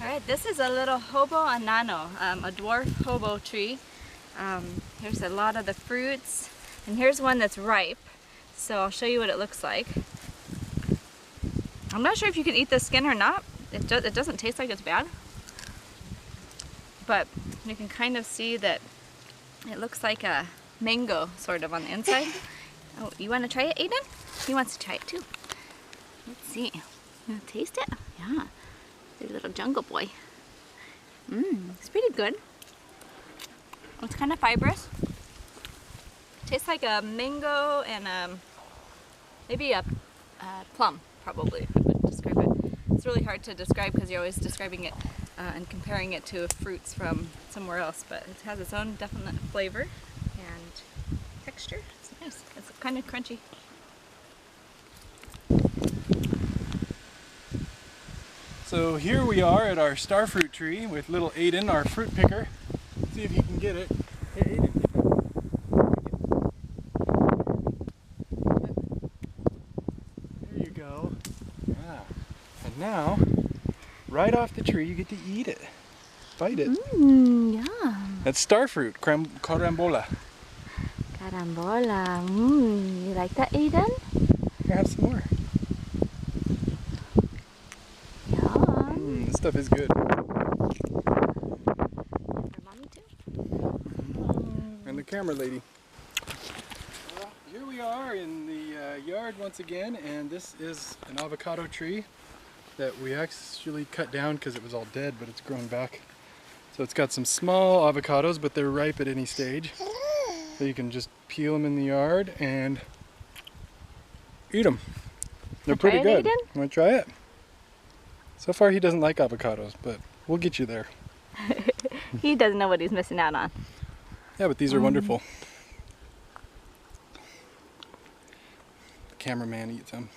Alright, this is a little hobo anano, a dwarf hobo tree. Here's a lot of the fruits, and here's one that's ripe, so I'll show you what it looks like. I'm not sure if you can eat the skin or not. It doesn't taste like it's bad, but you can kind of see that it looks like a mango sort of on the inside. Oh, you want to try it, Aiden? He wants to try it too. Let's see. You want to taste it? Yeah. There's a little jungle boy. It's pretty good. It's kind of fibrous. Tastes like a mango and maybe a plum, probably, I would describe it. It's really hard to describe because you're always describing it and comparing it to fruits from somewhere else, but it has its own definite flavor and texture. It's nice. It's kind of crunchy. So here we are at our starfruit tree with little Aiden, our fruit picker. Let's see if he can get it. Hey Aiden. There you go. Yeah. And now, right off the tree, you get to eat it. Bite it. Yum. That's starfruit, carambola. Carambola. You like that, Aiden? Here, have some more. This stuff is good. For mommy too? And the camera lady. Well, here we are in the yard once again, and this is an avocado tree that we actually cut down because it was all dead, but it's grown back. So it's got some small avocados, but they're ripe at any stage. So you can just peel them in the yard and eat them. They're pretty good. Aiden? You want to try it? So far he doesn't like avocados, but we'll get you there. He doesn't know what he's missing out on. Yeah, but these are wonderful. The cameraman eats them.